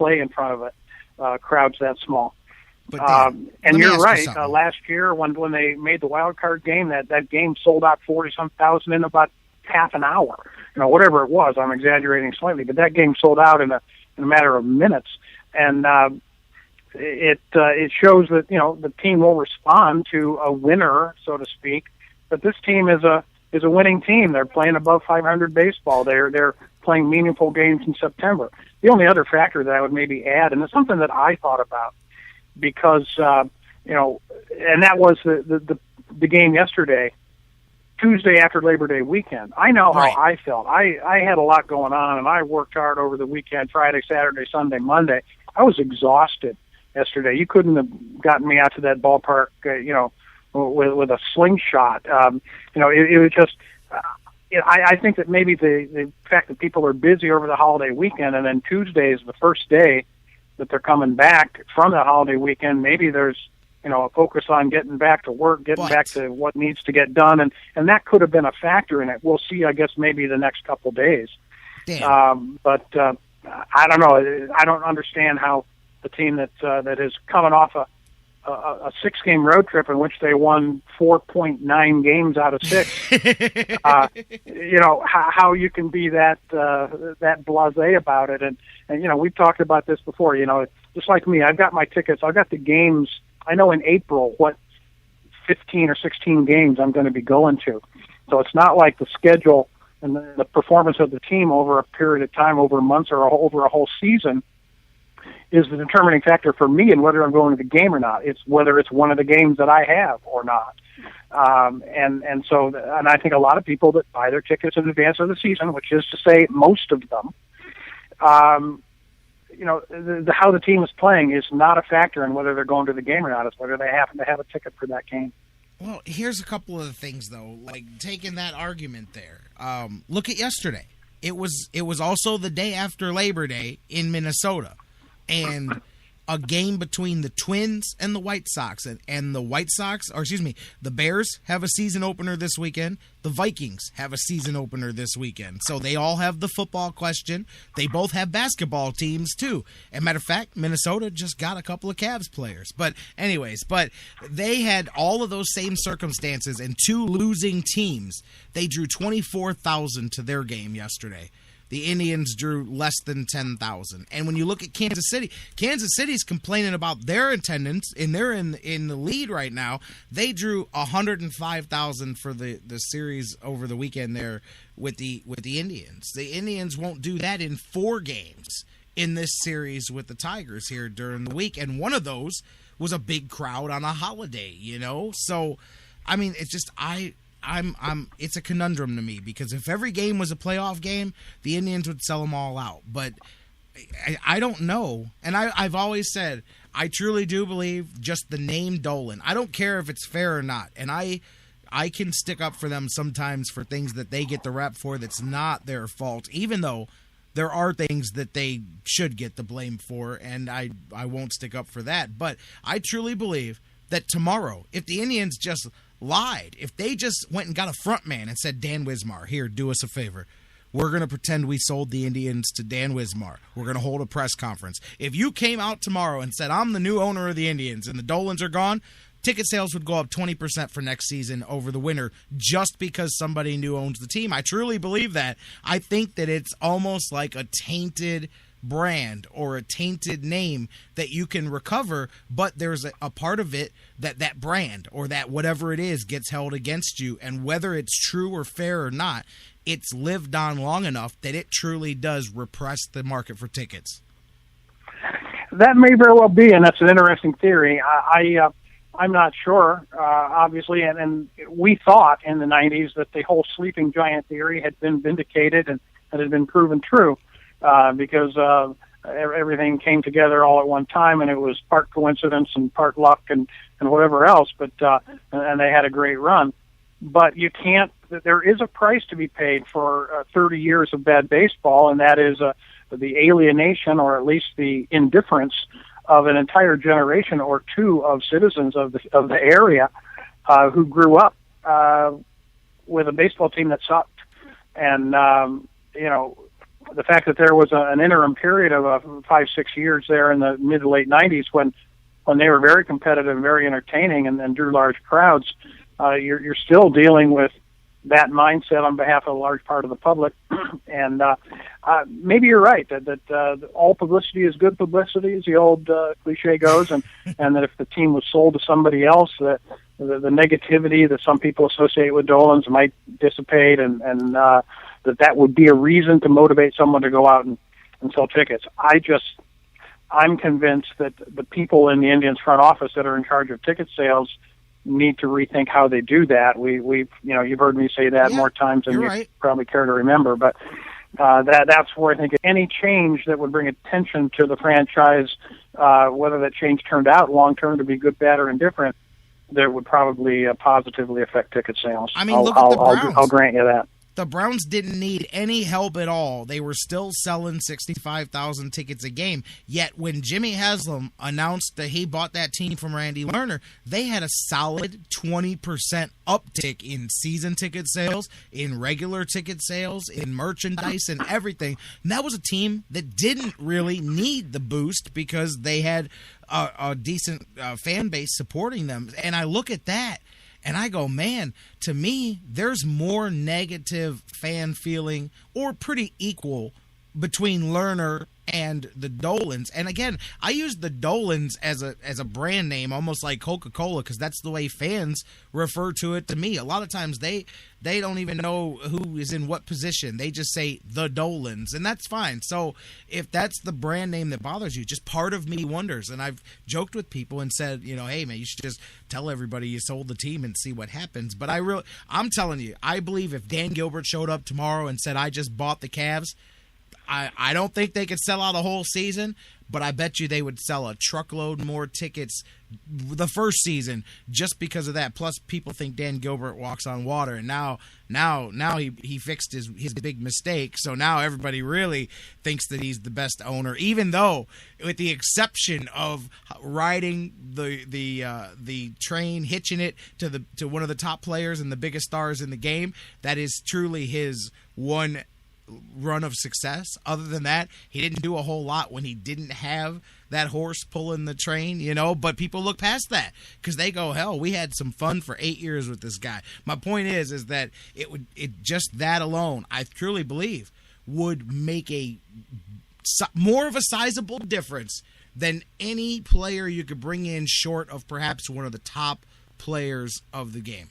play in front of crowds that small. But and you're right. Last year, when they made the wild card game, that game sold out 40-some thousand in about half an hour. Whatever it was, I'm exaggerating slightly, but that game sold out in a matter of minutes. And it shows that the team will respond to a winner, so to speak. But this team is a winning team. They're playing above 500 baseball. They're playing meaningful games in September. The only other factor that I would maybe add, and it's something that I thought about, because and that was the game yesterday, Tuesday after Labor Day weekend. I know how I felt. I had a lot going on, and I worked hard over the weekend, Friday, Saturday, Sunday, Monday. I was exhausted yesterday. You couldn't have gotten me out to that ballpark, with a slingshot. It was just. I think that maybe the fact that people are busy over the holiday weekend, and then Tuesday is the first day that they're coming back from the holiday weekend, maybe there's a focus on getting back to work, getting back to what needs to get done, and that could have been a factor in it. We'll see, I guess, maybe the next couple days. But I don't know. I don't understand how the team that is coming off a 6-game road trip in which they won 4.9 games out of 6. How you can be that blasé about it, and we've talked about this before. Just like me, I've got my tickets. I've got the games. I know in April what 15 or 16 games I'm going to be going to. So it's not like the schedule and the performance of the team over a period of time, over months or over a whole season, is the determining factor for me and whether I'm going to the game or not. It's whether it's one of the games that I have or not. And so I think a lot of people that buy their tickets in advance of the season, which is to say most of them, how the team is playing is not a factor in whether they're going to the game or not. It's whether they happen to have a ticket for that game. Well, here's a couple of things, though. Like, taking that argument there, look at yesterday. It was also the day after Labor Day in Minnesota. And a game between the Twins and the White Sox. And the White Sox, the Bears have a season opener this weekend. The Vikings have a season opener this weekend. So they all have the football question. They both have basketball teams, too. And matter of fact, Minnesota just got a couple of Cavs players. But they had all of those same circumstances and 2 losing teams. They drew 24,000 to their game yesterday. The Indians drew less than 10,000. And when you look at Kansas City's complaining about their attendance, and they're in the lead right now. They drew 105,000 for the series over the weekend there with the Indians. The Indians won't do that in 4 games in this series with the Tigers here during the week. And one of those was a big crowd on a holiday, So, I mean, it's just it's a conundrum to me, because if every game was a playoff game, the Indians would sell them all out. But I don't know. And I've always said, I truly do believe just the name Dolan. I don't care if it's fair or not. And I can stick up for them sometimes for things that they get the rep for that's not their fault, even though there are things that they should get the blame for, and I won't stick up for that. But I truly believe that tomorrow, if the Indians just lied, if they just went and got a front man and said, Dan Wismar, here, do us a favor. We're going to pretend we sold the Indians to Dan Wismar. We're going to hold a press conference. If you came out tomorrow and said, I'm the new owner of the Indians and the Dolans are gone, ticket sales would go up 20% for next season over the winter just because somebody new owns the team. I truly believe that. I think that it's almost like a tainted brand or a tainted name that you can recover, but there's a part of it that brand or that whatever it is gets held against you, and whether it's true or fair or not, it's lived on long enough that it truly does repress the market for tickets. That may very well be, and that's an interesting theory. I'm not sure, obviously, and we thought in the 90s that the whole sleeping giant theory had been vindicated and had been proven true. Because everything came together all at one time, and it was part coincidence and part luck and whatever else. But and they had a great run. But you can't. There is a price to be paid for 30 years of bad baseball, and that is the alienation, or at least the indifference, of an entire generation or two of citizens of the area who grew up with a baseball team that sucked, and the fact that there was an interim period of 5-6 years there in the mid to late 90s when they were very competitive and very entertaining and drew large crowds, you're still dealing with that mindset on behalf of a large part of the public. And maybe you're right that all publicity is good publicity, as the old cliche goes, and that if the team was sold to somebody else, that the negativity that some people associate with Dolan's might dissipate, and that would be a reason to motivate someone to go out and sell tickets. I'm convinced that the people in the Indians front office that are in charge of ticket sales need to rethink how they do that. You've heard me say that more times than you probably care to remember, but that's where I think any change that would bring attention to the franchise, whether that change turned out long term to be good, bad, or indifferent, that would probably positively affect ticket sales. I mean, look at the Browns. I'll grant you that. The Browns didn't need any help at all. They were still selling 65,000 tickets a game. Yet when Jimmy Haslam announced that he bought that team from Randy Lerner, they had a solid 20% uptick in season ticket sales, in regular ticket sales, in merchandise and everything. And that was a team that didn't really need the boost because they had a decent fan base supporting them. And I look at that, and I go, man, to me, there's more negative fan feeling, or pretty equal, between Lerner and the Dolans. And again, I use the Dolans as a brand name, almost like Coca-Cola, because that's the way fans refer to it to me. A lot of times they don't even know who is in what position. They just say the Dolans, and that's fine. So if that's the brand name that bothers you, just part of me wonders. And I've joked with people and said, hey man, you should just tell everybody you sold the team and see what happens. But I'm telling you, I believe if Dan Gilbert showed up tomorrow and said, I just bought the Cavs, I don't think they could sell out a whole season, but I bet you they would sell a truckload more tickets the first season just because of that. Plus, people think Dan Gilbert walks on water, and now he fixed his big mistake. So now everybody really thinks that he's the best owner, even though, with the exception of riding the train, hitching it to one of the top players and the biggest stars in the game, that is truly his one run of success. Other than that, he didn't do a whole lot when he didn't have that horse pulling the train, but people look past that because they go, hell, we had some fun for 8 years with this guy. My point is that it just that alone, I truly believe, would make a more of a sizable difference than any player you could bring in short of perhaps one of the top players of the game.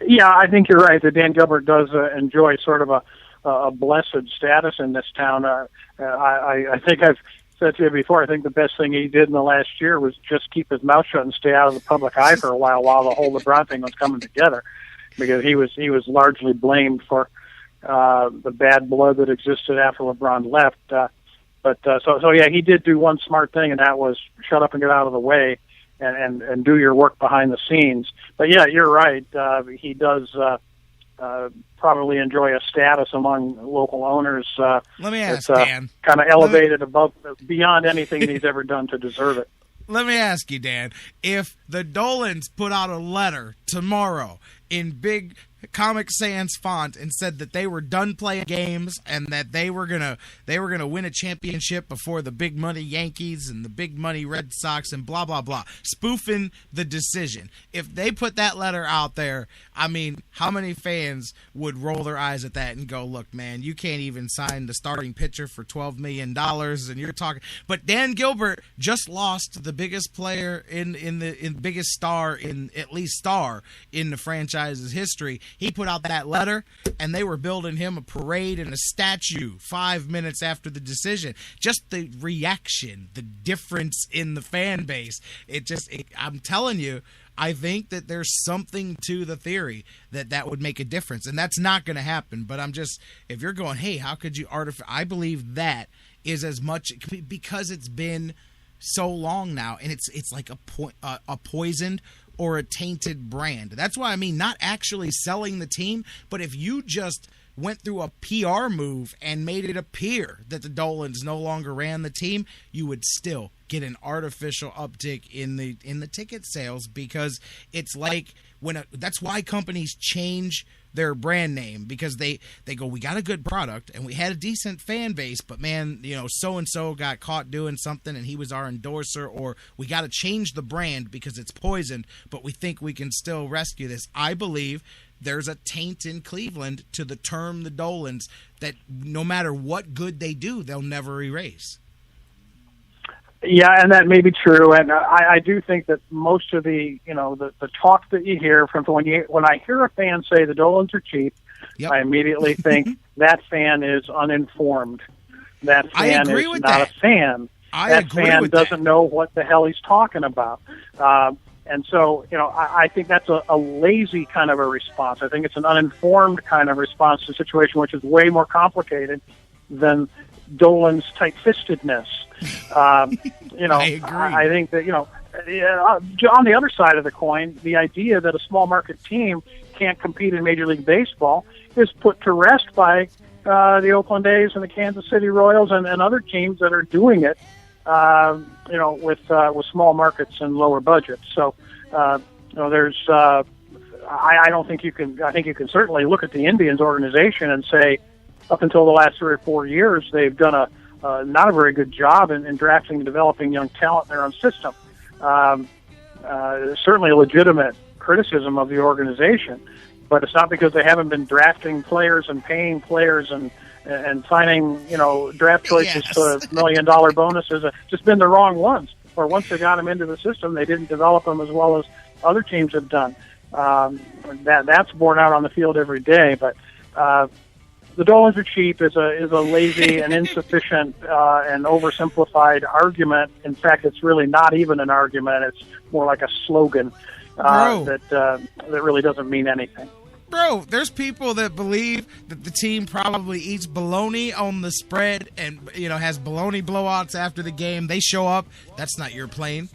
Yeah, I think you're right that Dan Gilbert does enjoy sort of a blessed status in this town. I think I've said to you before, I think the best thing he did in the last year was just keep his mouth shut and stay out of the public eye for a while the whole LeBron thing was coming together, because he was largely blamed for the bad blood that existed after LeBron left. So yeah, he did do one smart thing, and that was shut up and get out of the way. And do your work behind the scenes. But yeah, you're right. He does probably enjoy a status among local owners. Let me ask, Dan. Kind of elevated beyond anything he's ever done to deserve it. Let me ask you, Dan, if the Dolans put out a letter tomorrow in big Comic Sans font and said that they were done playing games and that they were gonna win a championship before the big money Yankees and the big money Red Sox and blah blah blah, spoofing the decision. If they put that letter out there, I mean, how many fans would roll their eyes at that and go, "Look, man, you can't even sign the starting pitcher for $12 million, and you're talking." But Dan Gilbert just lost the biggest player in biggest star in the franchise's history. He put out that letter, and they were building him a parade and a statue 5 minutes after the decision. Just the reaction, the difference in the fan base. I'm telling you, I think that there's something to the theory that would make a difference, and that's not going to happen. But if you're going, hey, how could you I believe that is as much because it's been so long now, and it's like a poisoned or a tainted brand. That's why I mean not actually selling the team, but if you just went through a PR move and made it appear that the Dolans no longer ran the team, you would still get an artificial uptick in the ticket sales, because it's like that's why companies change their brand name, because they go, we got a good product and we had a decent fan base, but man, so and so got caught doing something and he was our endorser, or we got to change the brand because it's poisoned, but we think we can still rescue this. I believe there's a taint in Cleveland to the term the Dolans that no matter what good they do, they'll never erase. Yeah, and that may be true, and I do think that most of the talk that you hear from when I hear a fan say the Dolans are cheap, yep. I immediately think that fan is uninformed. That fan is not that. A fan. That fan doesn't know what the hell he's talking about. And so, I think that's a lazy kind of a response. I think it's an uninformed kind of response to a situation which is way more complicated than Dolan's tight-fistedness. I agree. I think that, on the other side of the coin, the idea that a small market team can't compete in Major League Baseball is put to rest by the Oakland A's and the Kansas City Royals and other teams that are doing it, with small markets and lower budgets. So, there's, I don't think you can. I think you can certainly look at the Indians organization and say, up until the last 3 or 4 years, they've done not a very good job in drafting and developing young talent in their own system. Certainly a legitimate criticism of the organization, but it's not because they haven't been drafting players and paying players and signing, draft choices for $1 million bonuses. It's just been the wrong ones. Or once they got them into the system, they didn't develop them as well as other teams have done. That's borne out on the field every day. But the Dolans are cheap is a lazy and insufficient and oversimplified argument. In fact, it's really not even an argument. It's more like a slogan that really doesn't mean anything. Bro, there's people that believe that the team probably eats bologna on the spread and, has bologna blowouts after the game. They show up. That's not your plane.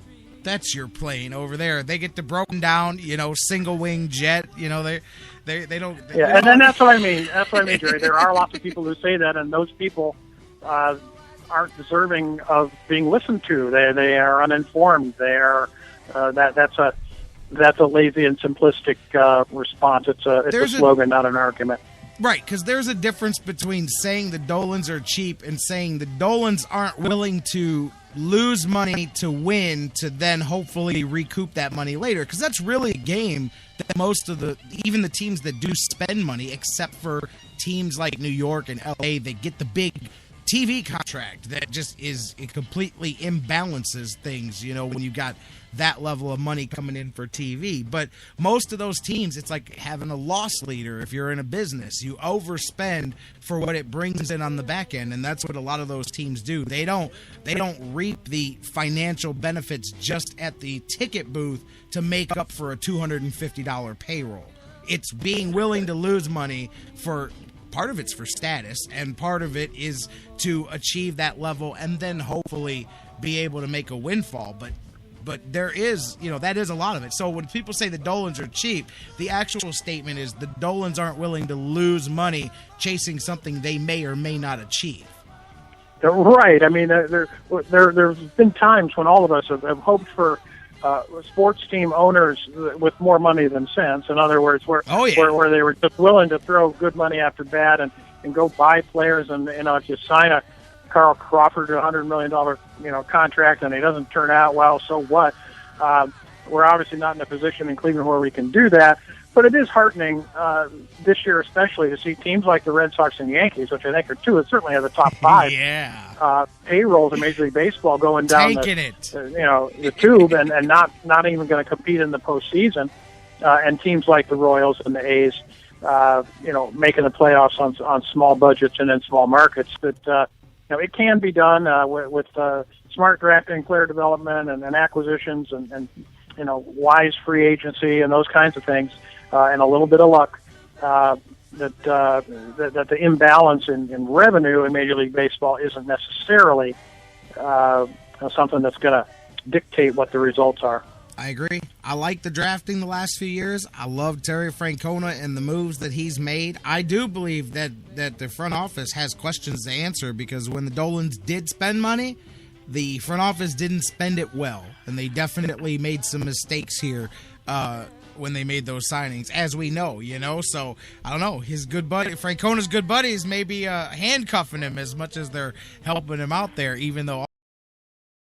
That's your plane over there. They get the broken down, single wing jet. They don't. Yeah, and then that's what I mean. That's what I mean, Jerry. There are lots of people who say that, and those people aren't deserving of being listened to. They are uninformed. They are that's a lazy and simplistic response. It's a slogan, not an argument. Right, because there's a difference between saying the Dolans are cheap and saying the Dolans aren't willing to lose money to win to then hopefully recoup that money later. Because that's really a game that most of even the teams that do spend money, except for teams like New York and LA, they get the big TV contract that just it completely imbalances things, when you got that level of money coming in for TV. But most of those teams, it's like having a loss leader. If you're in a business, you overspend for what it brings in on the back end, and that's what a lot of those teams do. They don't reap the financial benefits just at the ticket booth to make up for a $250 payroll. It's being willing to lose money for. Part of it's for status, and part of it is to achieve that level and then hopefully be able to make a windfall. But there is, that is a lot of it. So when people say the Dolans are cheap, the actual statement is the Dolans aren't willing to lose money chasing something they may or may not achieve. Right. I mean, there's been times when all of us have hoped for sports team owners with more money than sense. In other words, where they were just willing to throw good money after bad and go buy players, and if you sign a Carl Crawford to $100 million contract and he doesn't turn out well, so what? We're obviously not in a position in Cleveland where we can do that. But it is heartening this year, especially, to see teams like the Red Sox and Yankees, which I think are certainly the top five payrolls in Major League Baseball, going down the tube and not even going to compete in the postseason. And teams like the Royals and the A's, making the playoffs on small budgets and in small markets. That it can be done with smart drafting, player development, and acquisitions, and wise free agency and those kinds of things. And a little bit of luck, that the imbalance in revenue in Major League Baseball isn't necessarily something that's going to dictate what the results are. I agree. I like the drafting the last few years. I love Terry Francona and the moves that he's made. I do believe that the front office has questions to answer because when the Dolans did spend money, the front office didn't spend it well, and they definitely made some mistakes here when they made those signings, as we know, So, I don't know. His good buddy, Francona's good buddies, maybe handcuffing him as much as they're helping him out there, even though